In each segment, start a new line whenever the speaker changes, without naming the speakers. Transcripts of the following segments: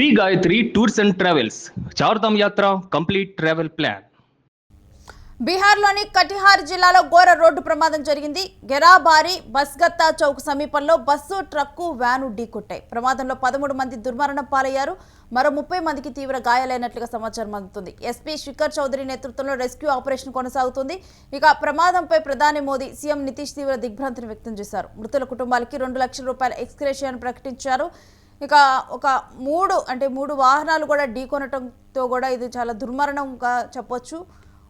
Shri Gayatri tours and travels Chardham यात्रा complete travel plan.
బీహార్లోని కటిహార్ జిల్లాలో ఘోర రోడ్డు ప్రమాదం జరిగింది. గెరాబారి బస్గత్తా చౌక్ సమీపంలో బస్సు ట్రక్కు వ్యాను ఢీకొట్టాయి. ప్రమాదంలో 13 మంది దుర్మరణం పాలయ్యారు. మరో 30 మందికి తీవ్ర గాయాలైనట్లుగా సమాచారం అందుతుంది. ఎస్పీ శిఖర్ చౌదరి నేతృత్వంలో రెస్క్యూ ఆపరేషన్ కొనసాగుతుంది. ఇక ప్రమాదంపై ప్రధాని మోదీ, సీఎం నితీష్ తీవ్ర దిగ్భ్రాంతిని వ్యక్తం చేశారు. మృతుల కుటుంబాలకి 2 లక్షల రూపాయల ఎక్స్గ్రేషియాను ప్రకటించారు. ఇక ఒక మూడు వాహనాలు కూడా ఢీకొనటంతో కూడా ఇది చాలా దుర్మరణంగా చెప్పొచ్చు.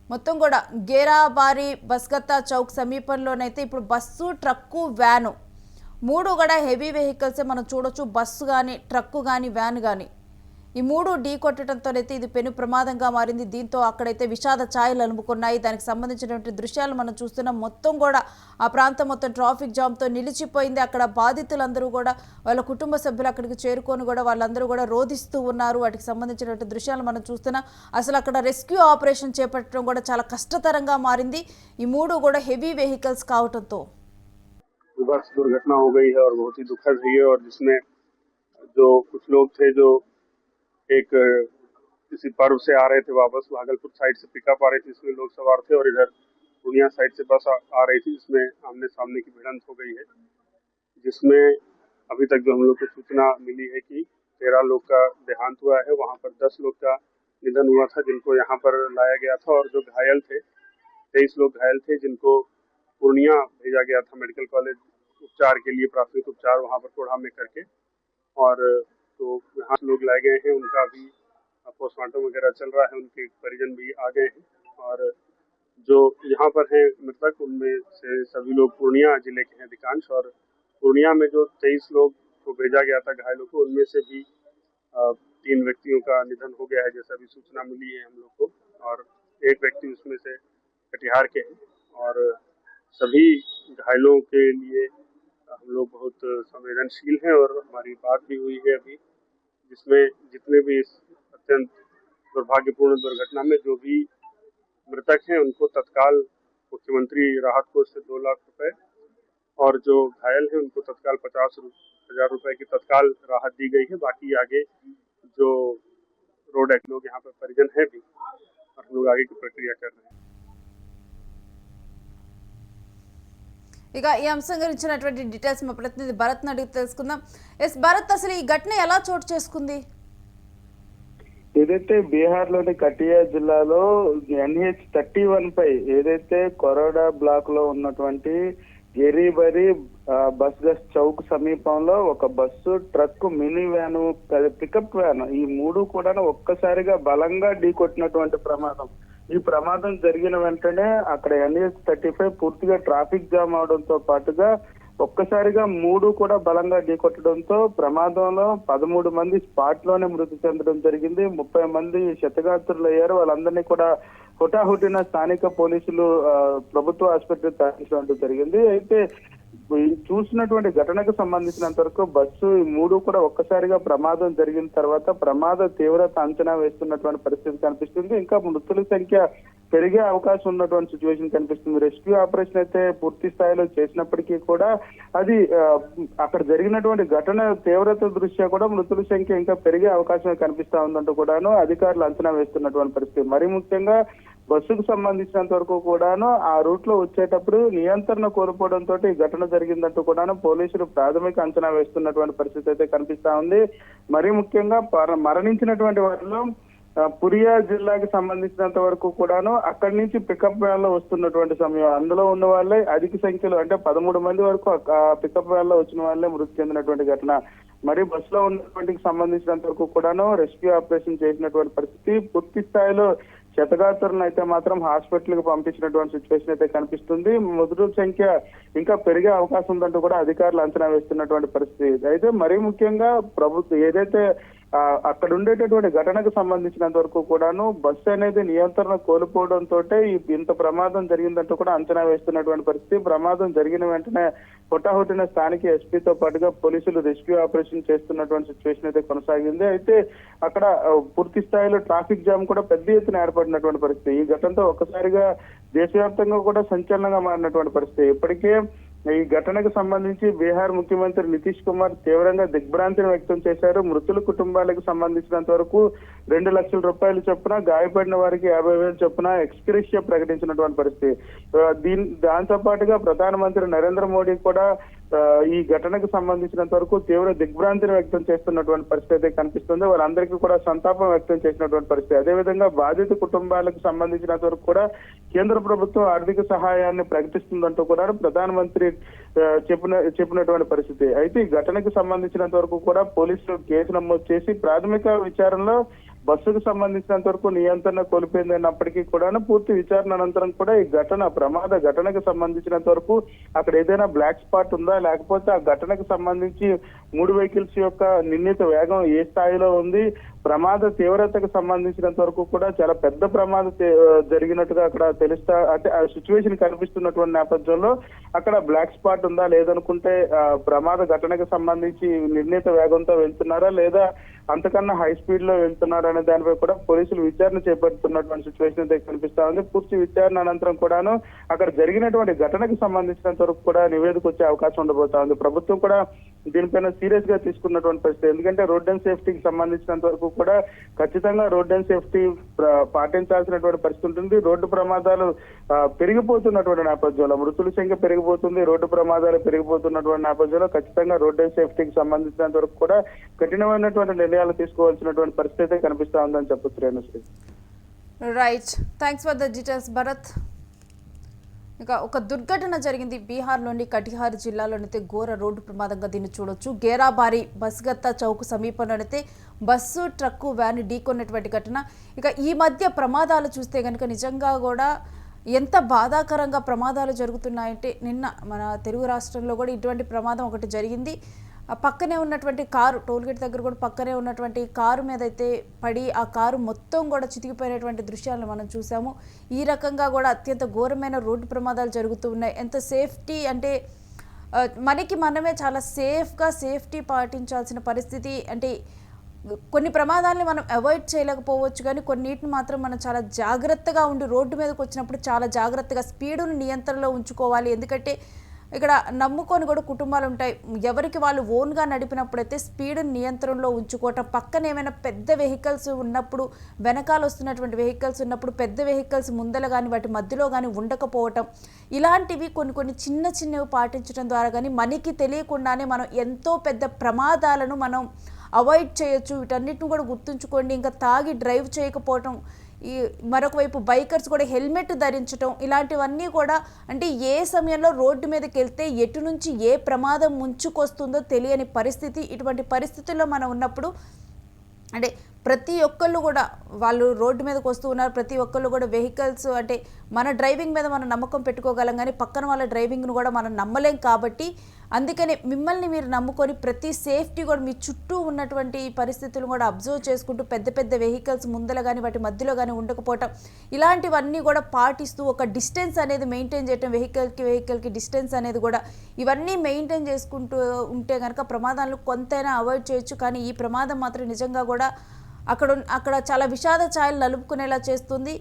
మొత్తం కూడా గేరాబారి బస్గత్తా చౌక్ సమీపంలోనైతే ఇప్పుడు బస్సు, ట్రక్కు, వ్యాను 3 కూడా హెవీ వెహికల్సే మనం చూడొచ్చు. బస్సు కానీ, ట్రక్కు కానీ, వ్యాన్ కానీ ఈ 3 ఢీకొట్టడంతోనైతే ఇది పెను ప్రమాదంగా మారింది. దీంతో అక్కడైతే విషాద ఛాయలు అలుముకున్నాయి. దానికి సంబంధించినటువంటి దృశ్యాలు మనం చూస్తున్నాం. మొత్తం కూడా ఆ ప్రాంతం మొత్తం ట్రాఫిక్ జామ్తో నిలిచిపోయింది. అక్కడ బాధితులందరూ కూడా వాళ్ళ కుటుంబ సభ్యులు అక్కడికి చేరుకొని కూడా వాళ్ళందరూ కూడా రోధిస్తూ ఉన్నారు. వాటికి సంబంధించినటువంటి దృశ్యాలు మనం చూస్తున్నాం. అసలు అక్కడ రెస్క్యూ ఆపరేషన్ చేపట్టడం కూడా చాలా కష్టతరంగా మారింది. ఈ 3 కూడా హెవీ వెహికల్స్ కావడంతో
दुर्घटना हो गई है और बहुत ही दुखद है और जिसमें जो कुछ लोग थे जो एक किसी पर्व से आ रहे थे, वापस भागलपुर साइड से पिकअप आ रही थी, इसमें लोग सवार थे और इधर पूर्णिया साइड से बस आ रही थी, जिसमें आमने सामने की भिड़ंत हो गई है, जिसमें अभी तक जो हम लोग को सूचना मिली है कि 13 लोग का देहांत हुआ है। वहां पर 10 लोग का निधन हुआ था, जिनको यहाँ पर लाया गया था, और जो घायल थे 23 लोग घायल थे, जिनको पूर्णिया भेजा गया था मेडिकल कॉलेज उपचार के लिए, प्राथमिक उपचार वहाँ पर कोढ़ा में करके, और तो यहाँ लोग लाए गए हैं। उनका भी पोस्टमार्टम वगैरह चल रहा है, उनके परिजन भी आ गए हैं, और जो यहाँ पर हैं मृतक उनमें से सभी लोग पूर्णिया जिले के हैं अधिकांश, और पूर्णिया में जो 23 लोग को भेजा गया था घायलों को, उनमें से भी 3 व्यक्तियों का निधन हो गया है, जैसा भी सूचना मिली है हम लोग को, और एक व्यक्ति उसमें से कटिहार के हैं। और सभी घायलों के लिए हम लोग बहुत संवेदनशील हैं, और हमारी बात भी हुई है अभी, जिसमें जितने भी इस अत्यंत दुर्भाग्यपूर्ण दुर्घटना में जो भी मृतक हैं उनको तत्काल मुख्यमंत्री राहत कोष से 2 लाख रुपए, और जो घायल हैं उनको तत्काल 50,000 रुपए की तत्काल राहत दी गई है। बाकी आगे जो रोड एक्ट लोग यहाँ पर परिजन है भी, और हम लोग आगे की प्रक्रिया कर रहे हैं।
ఇక ఈ అంశం గురించినటువంటి డీటెయిల్స్ మా ప్రతినిధి భరత్ అడిగి తెలుసుకుందాం. ఎస్ భరత్, అసలు ఈ ఘటన ఎలా చోటు చేసుకుంది?
ఏదైతే బీహార్ లోని కటియా జిల్లాలో NH31 పై ఏదైతే కొరోడా బ్లాక్ లో ఉన్నటువంటి గెరీబరి బస్గస్ చౌక్ సమీపంలో ఒక bus, truck, mini van, pickup van ఈ 3 కూడా ఒక్కసారిగా బలంగా ఢీకొట్టినటువంటి ప్రమాదం. ఈ ప్రమాదం జరిగిన వెంటనే అక్కడ NH35 పూర్తిగా ట్రాఫిక్ జామ్ అవడంతో పాటుగా ఒక్కసారిగా 3 కూడా బలంగా ఢీకొట్టడంతో ప్రమాదంలో 13 మంది స్పాట్ లోనే మృతి చెందడం జరిగింది. 30 మంది క్షతగాత్రులు అయ్యారు. వాళ్ళందరినీ కూడా హుటాహుటిన స్థానిక పోలీసులు ప్రభుత్వ ఆసుపత్రికి తరలించడం జరిగింది. అయితే చూసినటువంటి ఘటనకు సంబంధించినంత వరకు బస్సు ఈ 3 కూడా ఒక్కసారిగా ప్రమాదం జరిగిన తర్వాత ప్రమాద తీవ్రత అంచనా వేస్తున్నటువంటి పరిస్థితి కనిపిస్తుంది. ఇంకా మృతుల సంఖ్య పెరిగే అవకాశం ఉన్నటువంటి సిచ్యువేషన్ కనిపిస్తుంది. రెస్క్యూ ఆపరేషన్ అయితే పూర్తి స్థాయిలో చేసినప్పటికీ కూడా అది అక్కడ జరిగినటువంటి ఘటన తీవ్రత దృష్ట్యా కూడా మృతుల సంఖ్య ఇంకా పెరిగే అవకాశం కనిపిస్తా ఉందంటూ కూడాను అధికారులు అంచనా వేస్తున్నటువంటి పరిస్థితి. మరి ముఖ్యంగా బస్సుకు సంబంధించినంత వరకు కూడాను ఆ రూట్ లో వచ్చేటప్పుడు నియంత్రణ కోల్పోవడంతో ఈ ఘటన జరిగిందంటూ కూడాను పోలీసులు ప్రాథమిక అంచనా వేస్తున్నటువంటి పరిస్థితి అయితే కనిపిస్తా ఉంది. మరి ముఖ్యంగా మరణించినటువంటి వారిలో పురియా జిల్లాకి సంబంధించినంత వరకు కూడాను అక్కడి నుంచి పికప్ వ్యాన్ లో వస్తున్నటువంటి సమయం, అందులో ఉన్న వాళ్ళే అధిక సంఖ్యలో అంటే 13 మంది వరకు పికప్ వ్యాన్ లో వచ్చిన వాళ్ళే మృతి చెందినటువంటి ఘటన. మరి బస్సులో ఉన్నటువంటి సంబంధించినంత వరకు కూడాను రెస్క్యూ ఆపరేషన్ చేసినటువంటి పరిస్థితి. పూర్తి స్థాయిలో క్షతగాత్రులను అయితే మాత్రం హాస్పిటల్ కి పంపించినటువంటి సిచ్యువేషన్ అయితే కనిపిస్తుంది. మృతుల సంఖ్య ఇంకా పెరిగే అవకాశం ఉందంటూ కూడా అధికారులు అంచనా వేస్తున్నటువంటి పరిస్థితి. అయితే మరీ ముఖ్యంగా ప్రభుత్వం ఏదైతే అక్కడ ఉండేటటువంటి ఘటనకు సంబంధించినంత వరకు కూడాను బస్సు అనేది నియంత్రణ కోల్పోవడంతో ఇంత ప్రమాదం జరిగిందంటూ కూడా అంచనా వేస్తున్నటువంటి పరిస్థితి. ప్రమాదం జరిగిన వెంటనే హుటాహుటిన స్థానిక ఎస్పీతో పాటుగా పోలీసులు రెస్క్యూ ఆపరేషన్ చేస్తున్నటువంటి సిచ్యువేషన్ అయితే కొనసాగింది. అయితే అక్కడ పూర్తి స్థాయిలో ట్రాఫిక్ జామ్ కూడా పెద్ద ఎత్తున ఏర్పడినటువంటి పరిస్థితి. ఈ ఘటనతో ఒక్కసారిగా దేశవ్యాప్తంగా కూడా సంచలనంగా మారినటువంటి పరిస్థితి. ఇప్పటికే ఈ ఘటనకు సంబంధించి బీహార్ ముఖ్యమంత్రి నితీష్ కుమార్ తీవ్రంగా దిగ్భ్రాంతిని వ్యక్తం చేశారు. మృతుల కుటుంబాలకు సంబంధించినంత వరకు 2 లక్షల రూపాయలు చొప్పున, గాయపడిన వారికి 50,000 చొప్పున ఎక్స్గ్రేషియా ప్రకటించినటువంటి పరిస్థితి. దాంతో పాటుగా ప్రధానమంత్రి నరేంద్ర మోడీ కూడా ఈ ఘటనకు సంబంధించినంత వరకు తీవ్ర దిగ్భ్రాంతిని వ్యక్తం చేస్తున్నటువంటి పరిస్థితి అయితే కనిపిస్తుంది. వారందరికీ కూడా సంతాపం వ్యక్తం చేసినటువంటి పరిస్థితి. అదేవిధంగా బాధిత కుటుంబాలకు సంబంధించినంత వరకు కూడా కేంద్ర ప్రభుత్వం ఆర్థిక సహాయాన్ని ప్రకటిస్తుందంటూ కూడా ప్రధానమంత్రి చెప్పినటువంటి పరిస్థితి. అయితే ఈ ఘటనకు సంబంధించినంత వరకు కూడా పోలీసులు కేసు నమోదు చేసి ప్రాథమిక విచారణలో బస్సుకు సంబంధించినంత వరకు నియంత్రణ కోల్పోయిందన్నప్పటికీ కూడా పూర్తి విచారణ అనంతరం కూడా ఈ ప్రమాద ఘటనకు సంబంధించినంత వరకు అక్కడ ఏదైనా బ్లాక్ స్పాట్ ఉందా, లేకపోతే ఆ ఘటనకు సంబంధించి 3 వెహికల్స్ యొక్క నిర్ణీత వేగం ఏ స్థాయిలో ఉంది, ప్రమాద తీవ్రతకు సంబంధించినంత వరకు కూడా చాలా పెద్ద ప్రమాదం జరిగినట్టుగా అక్కడ తెలుస్తా, అంటే ఆ సిచ్యువేషన్ కనిపిస్తున్నటువంటి నేపథ్యంలో అక్కడ బ్లాక్ స్పాట్ ఉందా, లేదనుకుంటే ప్రమాద ఘటనకు సంబంధించి నిర్ణీత వేగంతో వెళ్తున్నారా, లేదా అంతకన్నా హై స్పీడ్ లో వెళ్తున్నారా అనే దానిపై కూడా పోలీసులు విచారణ చేపడుతున్నటువంటి సిచ్యువేషన్ అయితే కనిపిస్తా ఉంది. పూర్తి విచారణ అనంతరం కూడాను అక్కడ జరిగినటువంటి ఘటనకు సంబంధించినంత వరకు కూడా నివేదిక వచ్చే అవకాశం ఉండబోతా ఉంది. ప్రభుత్వం కూడా దీనిపైన సీరియస్ గా తీసుకున్నటువంటి పరిస్థితి. ఎందుకంటే రోడ్ అండ్ సేఫ్టీకి సంబంధించినంత వరకు కూడా ఖచ్చితంగా రోడ్ అండ్ సేఫ్టీ పాటించాల్సినటువంటి పరిస్థితి ఉంటుంది. రోడ్డు ప్రమాదాలు పెరిగిపోతున్నటువంటి నేపథ్యంలో మృతుల సంఖ్య పెరిగిపోతుంది, రోడ్డు ప్రమాదాలు పెరిగిపోతున్నటువంటి నేపథ్యంలో ఖచ్చితంగా రోడ్ అండ్ సేఫ్టీకి సంబంధించినంత వరకు కూడా కఠినమైనటువంటి నిర్ణయాలు తీసుకోవాల్సినటువంటి పరిస్థితి కనిపిస్తా ఉందని చెప్పొచ్చు Renusri.
Right, thanks for the details Bharat. ఇక ఒక దుర్ఘటన జరిగింది బీహార్లోని కటిహార్ జిల్లాలోనైతే ఘోర రోడ్డు ప్రమాదంగా దీన్ని చూడొచ్చు. గేరాబారి బస్గత్తా చౌక్ సమీపంలోనైతే బస్సు ట్రక్కు వ్యాన్ ఢీకొన్నటువంటి ఘటన. ఇక ఈ మధ్య ప్రమాదాలు చూస్తే కనుక నిజంగా కూడా ఎంత బాధాకరంగా ప్రమాదాలు జరుగుతున్నాయంటే, నిన్న మన తెలుగు రాష్ట్రంలో కూడా ఇటువంటి ప్రమాదం ఒకటి జరిగింది. పక్కనే ఉన్నటువంటి కారు, టోల్గేట్ దగ్గర కూడా పక్కనే ఉన్నటువంటి కారు మీద అయితే పడి ఆ కారు మొత్తం కూడా చితికిపోయినటువంటి దృశ్యాలను మనం చూసాము. ఈ రకంగా కూడా అత్యంత ఘోరమైన రోడ్డు ప్రమాదాలు జరుగుతూ ఉన్నాయి. ఎంత సేఫ్టీ అంటే మనకి మనమే చాలా సేఫ్టీ పాటించాల్సిన పరిస్థితి. అంటే కొన్ని ప్రమాదాలని మనం అవాయిడ్ చేయలేకపోవచ్చు, కానీ కొన్నిటిని మాత్రం మనం చాలా జాగ్రత్తగా ఉండి రోడ్డు మీదకి వచ్చినప్పుడు చాలా జాగ్రత్తగా స్పీడును నియంత్రణలో ఉంచుకోవాలి. ఎందుకంటే ఇక్కడ నమ్ముకొని కూడా కుటుంబాలు ఉంటాయి. ఎవరికి వాళ్ళు ఓన్గా నడిపినప్పుడైతే స్పీడ్ నియంత్రణలో ఉంచుకోవటం, పక్కన ఏమైనా పెద్ద వెహికల్స్ ఉన్నప్పుడు, వెనకాల వస్తున్నటువంటి వెహికల్స్ ఉన్నప్పుడు పెద్ద వెహికల్స్ ముందర కానీ వాటి మధ్యలో కానీ ఉండకపోవటం, ఇలాంటివి కొన్ని చిన్నవి పాటించడం ద్వారా కానీ మనకి తెలియకుండానే మనం ఎంతో పెద్ద ప్రమాదాలను మనం అవాయిడ్ చేయొచ్చు. వీటన్నిటిని కూడా గుర్తుంచుకోండి. ఇంకా తాగి డ్రైవ్ చేయకపోవటం, ఈ మరొక వైపు బైకర్స్ కూడా హెల్మెట్ ధరించడం, ఇలాంటివన్నీ కూడా అంటే ఏ సమయంలో రోడ్డు మీదకి వెళ్తే ఎటు నుంచి ఏ ప్రమాదం ముంచుకొస్తుందో తెలియని పరిస్థితి. ఇటువంటి పరిస్థితుల్లో మనం ఉన్నప్పుడు అంటే ప్రతి ఒక్కళ్ళు కూడా వాళ్ళు రోడ్డు మీదకి వస్తూ ఉన్నారు. ప్రతి ఒక్కళ్ళు కూడా వెహికల్స్ అంటే మన డ్రైవింగ్ మీద మనం నమ్మకం పెట్టుకోగలం, కానీ పక్కన వాళ్ళ డ్రైవింగ్ను కూడా మనం నమ్మలేం. కాబట్టి అందుకని మిమ్మల్ని మీరు నమ్ముకొని ప్రతి సేఫ్టీ కూడా మీ చుట్టూ ఉన్నటువంటి పరిస్థితులను కూడా అబ్జర్వ్ చేసుకుంటూ పెద్ద వెహికల్స్ ముందర కానీ వాటి మధ్యలో కానీ ఉండకపోవటం, ఇలాంటివన్నీ కూడా పాటిస్తూ ఒక డిస్టెన్స్ అనేది మెయింటైన్ చేయటం, వెహికల్కి డిస్టెన్స్ అనేది కూడా ఇవన్నీ మెయింటైన్ చేసుకుంటూ ఉంటే కనుక ప్రమాదాలను కొంతైనా అవాయిడ్ చేయొచ్చు. కానీ ఈ ప్రమాదం మాత్రం నిజంగా కూడా అక్కడ చాలా విషాద ఛాయలు నలుపుకునేలా చేస్తుంది.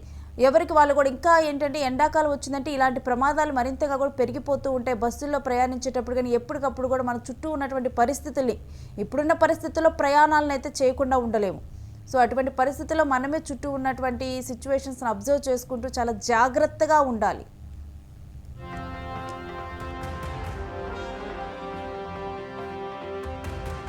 ఎవరికి వాళ్ళు కూడా ఇంకా ఏంటంటే ఎండాకాలం వచ్చిందంటే ఇలాంటి ప్రమాదాలు మరింతగా కూడా పెరిగిపోతూ ఉంటాయి. బస్సుల్లో ప్రయాణించేటప్పుడు కానీ ఎప్పటికప్పుడు కూడా మన చుట్టూ ఉన్నటువంటి పరిస్థితుల్ని, ఇప్పుడున్న పరిస్థితుల్లో ప్రయాణాలను అయితే చేయకుండా ఉండలేము. సో అటువంటి పరిస్థితుల్లో మనమే చుట్టూ ఉన్నటువంటి సిచ్యువేషన్స్ని అబ్జర్వ్ చేసుకుంటూ చాలా జాగ్రత్తగా ఉండాలి.